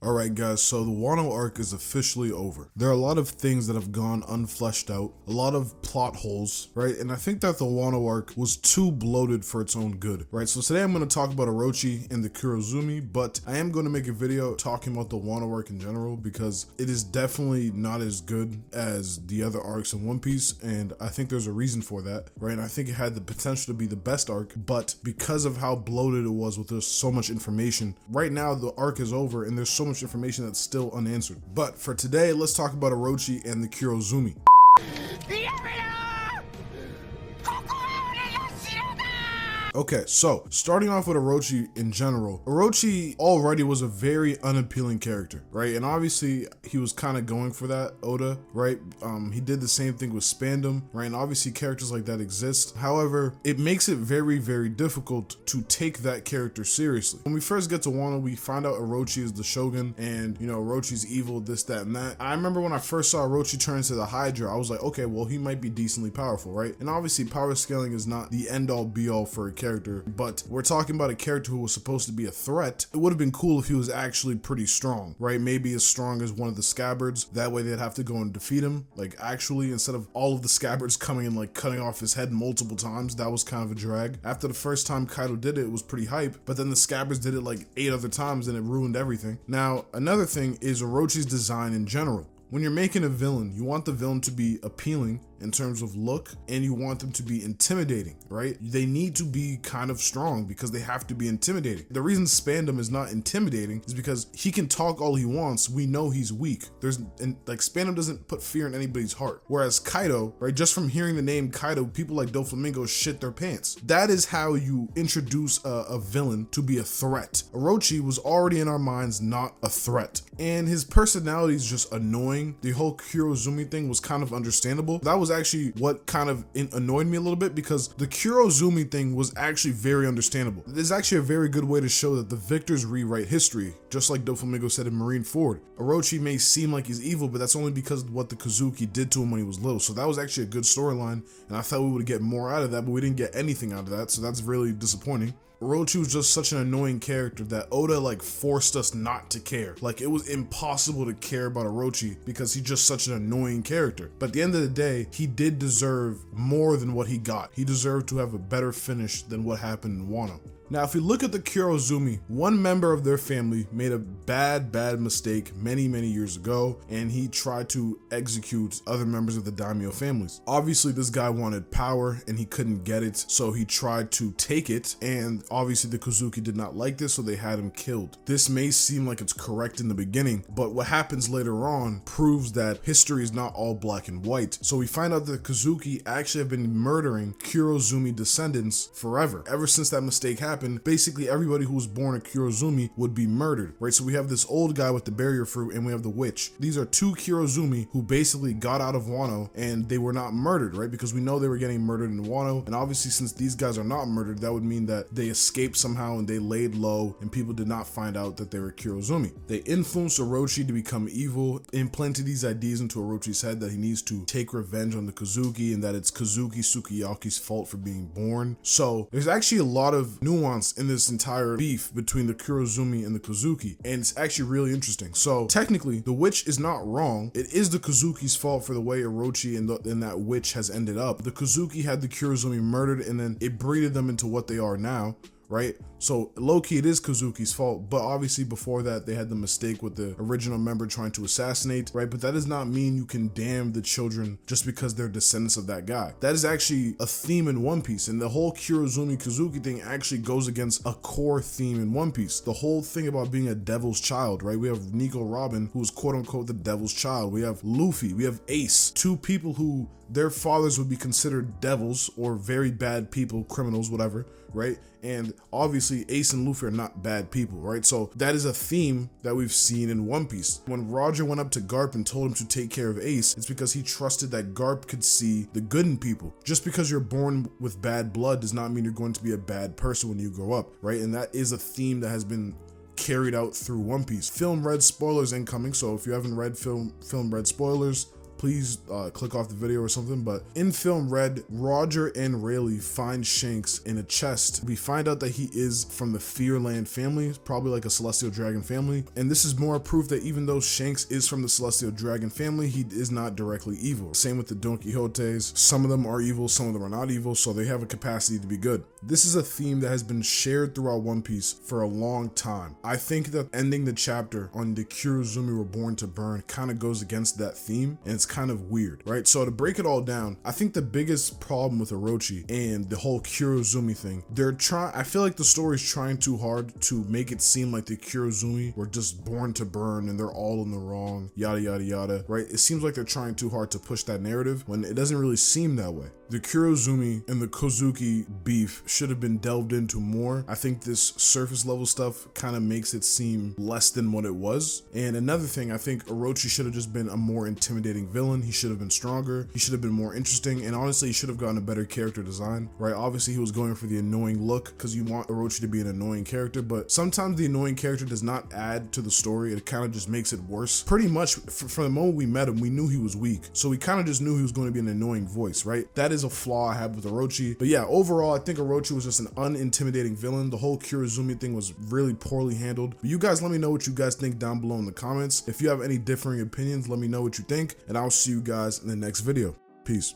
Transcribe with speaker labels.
Speaker 1: Alright guys, so the Wano arc is officially over. There are a lot of things that have gone unfleshed out, a lot of plot holes, right? And I think that the Wano arc was too bloated for its own good, right? So today I'm going to talk about Orochi and the Kurozumi, but I am going to make a video talking about the Wano arc in general because it is definitely not as good as the other arcs in One Piece, and I think there's a reason for that, right? And I think it had the potential to be the best arc, but because of how bloated it was with there's so much information, right now the arc is over and there's so much information that's still unanswered. But for today, let's talk about Orochi and the Kurozumi. Okay, so starting off with Orochi in general, Orochi already was a very unappealing character, right? And obviously he was kind of going for that, Oda, right? He did the same thing with Spandam, right? And obviously characters like that exist. However, it makes it very, very difficult to take that character seriously. When we first get to Wano, we find out Orochi is the Shogun and, you know, Orochi's evil, this, that, and that. I remember when I first saw Orochi turn into the Hydra, I was like, okay, well, he might be decently powerful, right? And obviously power scaling is not the end all be all for a character, but we're talking about a character who was supposed to be a threat. It would have been cool if he was actually pretty strong, right? Maybe as strong as one of the scabbards. That way they'd have to go and defeat him, like actually, instead of all of the scabbards coming and like cutting off his head multiple times. That was kind of a drag. After the first time Kaido did it, it was pretty hype, but then the scabbards did it like 8 other times and it ruined everything. Now, another thing is Orochi's design in general. When you're making a villain, you want the villain to be appealing in terms of look, and you want them to be intimidating, right? They need to be kind of strong because they have to be intimidating. The reason Spandam is not intimidating is because he can talk all he wants. We know he's weak. Like Spandam doesn't put fear in anybody's heart. Whereas Kaido, right? Just from hearing the name Kaido, people like Doflamingo shit their pants. That is how you introduce a villain to be a threat. Orochi was already in our minds not a threat, and his personality is just annoying. The whole Kurozumi thing was kind of understandable. That was actually what kind of annoyed me a little bit, because the Kurozumi thing was actually very understandable. This is actually a very good way to show that the victors rewrite history, just like Doflamingo said in Marineford. Orochi may seem like he's evil, but that's only because of what the Kozuki did to him when he was little. So that was actually a good storyline, and I thought we would get more out of that, but we didn't get anything out of that, so that's really disappointing. Orochi was just such an annoying character that Oda like forced us not to care. Like, it was impossible to care about Orochi because he's just such an annoying character. But at the end of the day, he did deserve more than what he got. He deserved to have a better finish than what happened in Wano. Now, if we look at the Kurozumi, one member of their family made a bad mistake many years ago, and he tried to execute other members of the daimyo families. Obviously, this guy wanted power and he couldn't get it, so he tried to take it, and obviously the Kozuki did not like this, so they had him killed. This may seem like it's correct in the beginning, but what happens later on proves that history is not all black and white. So we find out that the Kozuki actually have been murdering Kurozumi descendants forever. Ever since that mistake happened, basically everybody who was born a Kurozumi would be murdered, right? So we have this old guy with the barrier fruit and we have the witch. These are 2 Kurozumi who basically got out of Wano and they were not murdered, right? Because we know they were getting murdered in Wano, and obviously since these guys are not murdered, that would mean that they escaped somehow and they laid low and people did not find out that they were Kurozumi. They influenced Orochi to become evil, implanted these ideas into Orochi's head that he needs to take revenge on the Kozuki and that it's Kozuki Sukiyaki's fault for being born. So there's actually a lot of nuance in this entire beef between the Kurozumi and the Kozuki, and it's actually really interesting. So technically, the witch is not wrong. It is the Kozuki's fault for the way Orochi and that witch has ended up. The Kozuki had the Kurozumi murdered, and then it breeded them into what they are now, right? So low-key it is Kozuki's fault, but obviously before that they had the mistake with the original member trying to assassinate, right? But that does not mean you can damn the children just because they're descendants of that guy. That is actually a theme in One Piece, and the whole Kurozumi Kozuki thing actually goes against a core theme in One Piece. The whole thing about being a devil's child, right? We have Nico Robin, who's quote-unquote the devil's child. We have Luffy, we have Ace, 2 people who their fathers would be considered devils or very bad people, criminals, whatever, right? And obviously Ace and Luffy are not bad people, right? So that is a theme that we've seen in One Piece. When Roger went up to Garp and told him to take care of Ace, it's because he trusted that Garp could see the good in people. Just because you're born with bad blood does not mean you're going to be a bad person when you grow up, right? And that is a theme that has been carried out through One Piece. Film Red spoilers incoming, so if you haven't read Film Red spoilers, please click off the video or something. But in film Red, Roger and Rayleigh find Shanks in a chest. We find out that he is from the Fearland family, probably like a Celestial Dragon family. And this is more proof that even though Shanks is from the Celestial Dragon family, he is not directly evil. Same with the Don Quixotes. Some of them are evil, some of them are not evil, so they have a capacity to be good. This is a theme that has been shared throughout One Piece for a long time. I think that ending the chapter on the Kurozumi were born to burn kind of goes against that theme, and it's kind of weird, right? So to break it all down, I think the biggest problem with Orochi and the whole Kurozumi thing, I feel like the story is trying too hard to make it seem like the Kurozumi were just born to burn and they're all in the wrong, yada yada yada, right? It seems like they're trying too hard to push that narrative when it doesn't really seem that way. The Kurozumi and the Kozuki beef should have been delved into more. I think this surface level stuff kind of makes it seem less than what it was. And another thing, I think Orochi should have just been a more intimidating villain. He should have been stronger. He should have been more interesting. And honestly, he should have gotten a better character design, right? Obviously, he was going for the annoying look because you want Orochi to be an annoying character, but sometimes the annoying character does not add to the story. It kind of just makes it worse. Pretty much from the moment we met him, we knew he was weak. So we kind of just knew he was going to be an annoying voice, right? That is a flaw I have with Orochi. But yeah, overall, I think Orochi was just an unintimidating villain. The whole Kurozumi thing was really poorly handled. But you guys let me know what you guys think down below in the comments. If you have any differing opinions, let me know what you think, and I'll see you guys in the next video. Peace.